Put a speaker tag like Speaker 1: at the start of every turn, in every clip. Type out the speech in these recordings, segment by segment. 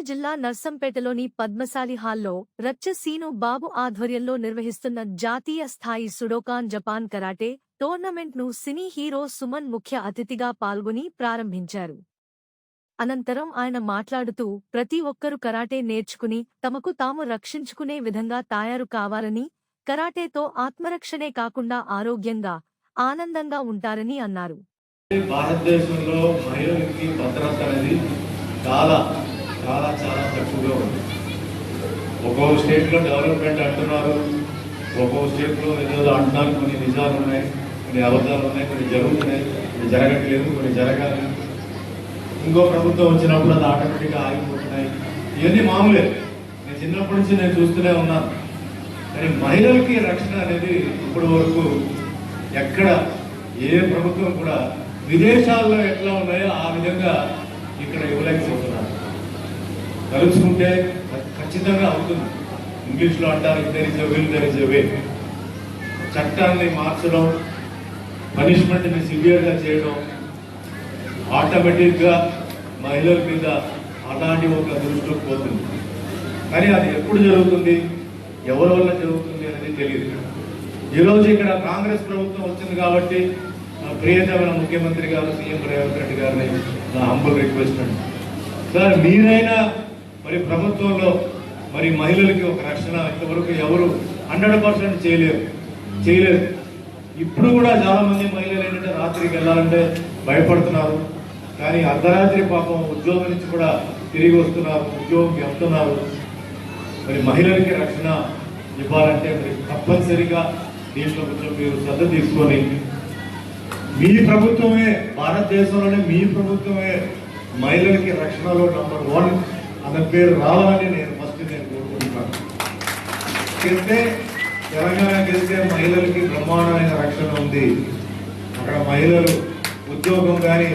Speaker 1: జిల్లా నర్సంపేటలోని పద్మశాలి హాల్లో రచ్చ సీను బాబు ఆధ్వర్యంలో నిర్వహిస్తున్న జాతీయ స్థాయి సుడోకాన్ జపాన్ కరాటే టోర్నమెంట్ను సినీ హీరో సుమన్ ముఖ్య అతిథిగా పాల్గొని ప్రారంభించారు. అనంతరం ఆయన మాట్లాడుతూ ప్రతి ఒక్కరూ కరాటే నేర్చుకుని తమకు తాము రక్షించుకునే విధంగా తయారు కావాలని, కరాటేతో ఆత్మరక్షణే కాకుండా ఆరోగ్యంగా, ఆనందంగా ఉంటారని అన్నారు.
Speaker 2: భారతదేశంలో మహిళలకి భద్రత అనేది చాలా చాలా చాలా తక్కువగా ఉంది. ఒక్కొక్క స్టేట్లో డెవలప్మెంట్ అంటున్నారు, ఒక్కొక్క స్టేట్లో ఏదో అంటున్నారు. కొన్ని నిజాలు ఉన్నాయి, కొన్ని అబద్ధాలు ఉన్నాయి, కొన్ని జరుగుతున్నాయి, కొన్ని జరగట్లేదు, కొన్ని జరగాలి. ఇంకో ప్రభుత్వం వచ్చినప్పుడు అది ఆటోమేటిక్గా ఆగిపోతున్నాయి. ఇవన్నీ మామూలే. నేను చిన్నప్పటి నుంచి నేను చూస్తూనే ఉన్నాను. కానీ మహిళలకి రక్షణ అనేది ఇప్పటి వరకు ఎక్కడ ఏ ప్రభుత్వం కూడా విదేశాల్లో ఎట్లా ఉన్నాయో ఆ విధంగా ఇక్కడ ఇవ్వలేకపోతున్నారు. తలుచుకుంటే ఖచ్చితంగా అవుతుంది. ఇంగ్లీష్లో అంటారు there is a will there is a way. చట్టాన్ని మార్చడం, పనిష్మెంట్ని సివియర్గా చేయడం ఆటోమేటిక్గా మహిళల మీద అలాంటి ఒక దృష్టిలోకి పోతుంది. కానీ అది ఎప్పుడు జరుగుతుంది, ఎవరి వల్ల జరుగుతుంది అనేది తెలియదు. ఈరోజు ఇక్కడ కాంగ్రెస్ ప్రభుత్వం వచ్చింది కాబట్టి ప్రియతమైన ముఖ్యమంత్రి గారు సీఎం రేవంత్ రెడ్డి గారిని నా హంబుల్ రిక్వెస్ట్ అండి, సార్ మీరైనా మరి ప్రభుత్వంలో మరి మహిళలకి ఒక రక్షణ ఇంతవరకు ఎవరు 100% చేయలేరు. ఇప్పుడు కూడా చాలా మంది మహిళలు ఏంటంటే రాత్రికి వెళ్ళాలంటే భయపడుతున్నారు. కానీ అర్ధరాత్రి పాపం ఉద్యోగం నుంచి కూడా తిరిగి వస్తున్నారు, ఉద్యోగం వెళ్తున్నారు. మరి మహిళలకి రక్షణ ఇవ్వాలంటే మరి తప్పనిసరిగా దీంట్లో కొంచెం మీరు శ్రద్ధ తీసుకొని మీ ప్రభుత్వమే, భారతదేశంలోనే మీ ప్రభుత్వమే మహిళలకి రక్షణలో నంబర్ 1 అన్న పేరు రావాలని నేను కోరుకుంటున్నాను. గెలిస్తే తెలంగాణ గెలిస్తే మహిళలకి బ్రహ్మాండమైన రక్షణ ఉంది. అక్కడ మహిళలు ఉద్యోగం కానీ,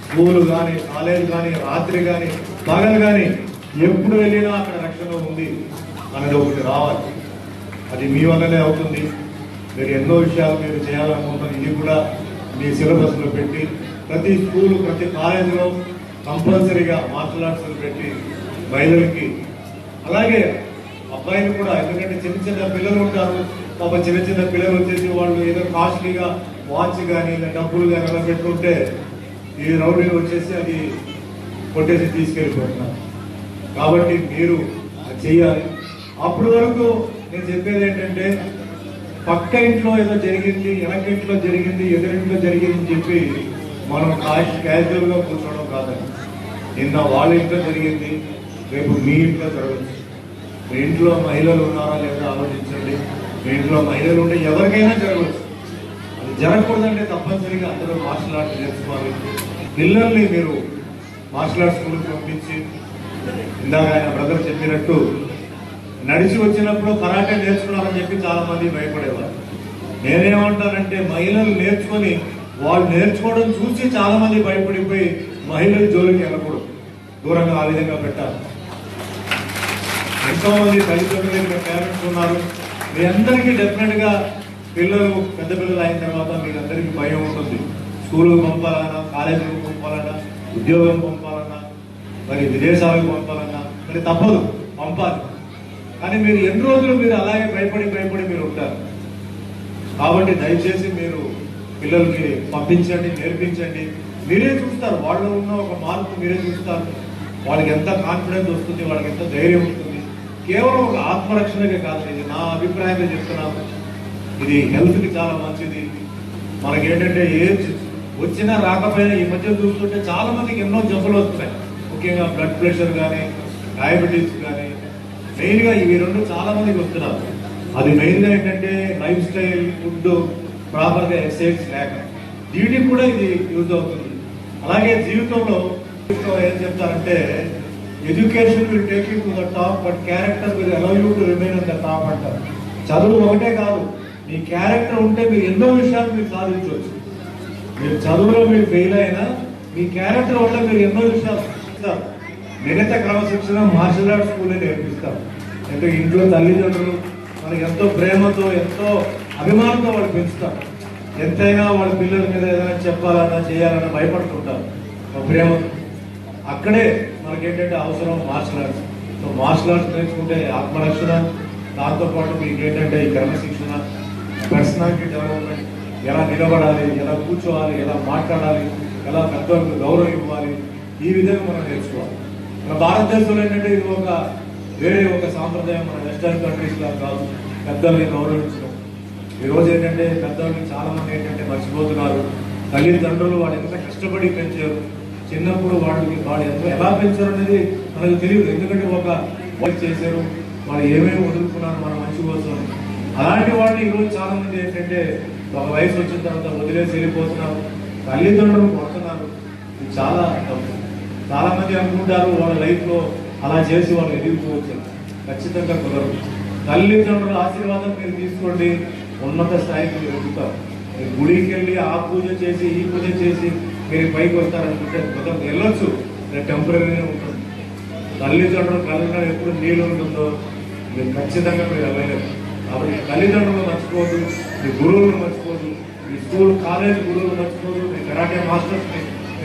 Speaker 2: స్కూలు కానీ, కాలేజ్ కానీ, రాత్రి కానీ, పగలు కానీ ఎప్పుడు వెళ్ళినా అక్కడ రక్షణ ఉంది అనేది ఒకటి రావాలి. అది మీ వల్లనే అవుతుంది. మీరు ఎన్నో విషయాలు మీరు చేయాలనుకుంటున్నారు. ఇది కూడా మీ సిలబస్లో పెట్టి ప్రతి స్కూలు, ప్రతి కాలేజీలో కంపల్సరీగా మార్షల్ ఆర్ట్స్ పెట్టి మహిళలకి, అలాగే అబ్బాయిలు కూడా, ఎందుకంటే చిన్న చిన్న పిల్లలు ఉంటారు. పాప చిన్న చిన్న పిల్లలు వచ్చేసి వాళ్ళు ఏదో కాస్ట్లీగా వాచ్ కానీ డబ్బులు కానీ అలా పెట్టుకుంటే ఈ రౌడీలు వచ్చేసి అది కొట్టేసి తీసుకెళ్ళిపోతున్నారు. కాబట్టి మీరు చెయ్యాలి. అప్పటి వరకు నేను చెప్పేది ఏంటంటే పక్క ఇంట్లో ఏదో జరిగింది, వెనక ఇంట్లో జరిగింది, ఎదురింట్లో జరిగింది అని చెప్పి మనం క్యాజువల్గా కూర్చోవడం కాదండి. నిన్న వాళ్ళ ఇంట్లో జరిగింది, రేపు మీ ఇంట్లో జరగచ్చు. మీ ఇంట్లో మహిళలు ఉన్నారా లేదా ఆలోచించండి. మీ ఇంట్లో మహిళలు ఉంటే ఎవరికైనా జరగవచ్చు. అది జరగకూడదంటే తప్పనిసరిగా అందరూ మార్షల్ ఆర్ట్స్ నేర్చుకోవాలి. పిల్లల్ని మీరు మార్షల్ ఆర్ట్స్ స్కూల్కి పంపించి, ఇందాక ఆయన బ్రదర్ చెప్పినట్టు నడిచి వచ్చినప్పుడు కరాటే నేర్చుకున్నారని చెప్పి చాలా మంది భయపడేవారు. నేనేమంటానంటే మహిళలు నేర్చుకొని వాళ్ళు నేర్చుకోవడం చూసి చాలా మంది భయపడిపోయి మహిళల జోలికి వెళ్ళకూడదు, దూరంగా ఆ విధంగా పెట్టాలి. ఎంతో మంది తల్లిదండ్రులు పేరెంట్స్ ఉన్నారు. మీ అందరికీ డెఫినెట్గా పిల్లలు పెద్ద పిల్లలు అయిన తర్వాత మీకు అందరికీ భయం ఉంటుంది. స్కూల్కి పంపాలన్నా, కాలేజీకి పంపాలన్నా, ఉద్యోగం పంపాలన్నా, మరి విదేశాలకు పంపాలన్నా మరి తప్పదు, పంపాలి. కానీ మీరు ఎన్ని రోజులు మీరు అలాగే భయపడి మీరు ఉంటారు. కాబట్టి దయచేసి మీరు పిల్లలకి పంపించండి, నేర్పించండి. మీరే చూస్తారు, వాళ్ళు ఉన్న ఒక మార్పు మీరే చూస్తారు. వాళ్ళకి ఎంత కాన్ఫిడెన్స్ వస్తుంది, వాళ్ళకి ఎంత ధైర్యం ఉంటుంది. కేవలం ఒక ఆత్మరక్షణకే కాదు, ఇది నా అభిప్రాయంగా చెప్తున్నాను. ఇది హెల్త్కి చాలా మంచిది. మనకేంటంటే ఏజ్ వచ్చినా రాకపోయినా ఈ మధ్య చూస్తుంటే చాలా మందికి ఎన్నో జబ్బులు వస్తున్నాయి. ముఖ్యంగా బ్లడ్ ప్రెషర్ కానీ, డయాబెటీస్ కానీ, మెయిన్గా ఇవి రెండు చాలా మందికి వస్తున్నారు. అది మెయిన్గా ఏంటంటే లైఫ్ స్టైల్, ఫుడ్, ప్రాపర్గా ఎక్సర్సైజ్ లేక, వీటికి కూడా ఇది యూజ్ అవుతుంది. అలాగే జీవితంలో ఏం చెప్తారంటే education will take you to the top but character will allow you to remain at the top అంటారు. చదువు ఒకటే కాదు, మీ క్యారెక్టర్ ఉంటే మీరు ఎన్నో విషయాలు మీరు సాధించవచ్చు. మీరు చదువులో మీరు ఫెయిల్ అయినా మీ క్యారెక్టర్ వల్ల మీరు ఎన్నో విషయాలు సాధిస్తారు. మిగతా క్రమశిక్షణ మార్షల్ ఆర్ట్స్ స్కూలే నేర్పిస్తాం. అంటే ఇంట్లో తల్లిదండ్రులు మనకి ఎంతో ప్రేమతో, ఎంతో అభిమానంతో వాళ్ళు పెంచుతారు. ఎంతైనా వాళ్ళ పిల్లల మీద ఏదైనా చెప్పాలన్నా, చేయాలన్నా భయపడుతుంటారు ప్రేమతో. అక్కడే మనకేంటంటే అవసరం martial arts. So martial arts నేర్చుకుంటే ఆత్మరక్షణ, దాంతోపాటు మీకు ఏంటంటే ఈ క్రమశిక్షణ, పర్సనాలిటీ డెవలప్మెంట్, ఎలా నిలబడాలి, ఎలా కూర్చోవాలి, ఎలా మాట్లాడాలి, ఎలా పెద్దవాళ్ళకి గౌరవం ఇవ్వాలి, ఈ విధంగా మనం నేర్చుకోవాలి. మన భారతదేశంలో ఏంటంటే ఇది వేరే ఒక సాంప్రదాయం. మన వెస్టర్న్ కంట్రీస్ లా కాదు పెద్దల్ని గౌరవించడం. ఈ రోజు ఏంటంటే పెద్దవాళ్ళని చాలా మంది ఏంటంటే మర్చిపోతున్నారు. తల్లిదండ్రులు వాళ్ళు ఎంత కష్టపడి పెంచారు, చిన్నప్పుడు వాళ్ళు ఎలా పెంచారు అనేది మనకు తెలియదు. ఎందుకంటే ఒక వర్క్ చేశారు, వాళ్ళు ఏమేమి వదులుకున్నారు మన మంచి కోసం. అలాంటి వాళ్ళని ఈరోజు చాలా మంది ఏంటంటే ఒక వయసు వచ్చిన తర్వాత వదిలేసి వెళ్ళిపోతున్నారు, తల్లిదండ్రులు కొడుతున్నారు. ఇది చాలా తప్పు. చాలా మంది అనుకుంటారు వాళ్ళ లైఫ్ లో అలా చేసి వాళ్ళు ఎదిగిపోవచ్చు. ఖచ్చితంగా కుదరదు. తల్లిదండ్రుల ఆశీర్వాదం మీరు తీసుకోండి, ఉన్నత స్థాయికి మీరు ఎదుగుతారు. మీరు గుడికి వెళ్ళి ఆ పూజ చేసి ఈ పూజ చేసి మీరు పైకి వస్తారనుకుంటే కుదరదు. వెళ్ళొచ్చు, టెంపరీగా ఉంటుంది. తల్లిదండ్రుల కళ్ళలో ఎప్పుడు నీళ్ళు ఉంటుందో మీరు ఖచ్చితంగా మీరు వెళ్ళలేరు. కాబట్టి తల్లిదండ్రులు మర్చిపోదు, మీ గురువులను మర్చిపోదు, మీ స్కూల్ కాలేజ్ గురువులు మర్చిపోదు, మీ కరాటే మాస్టర్స్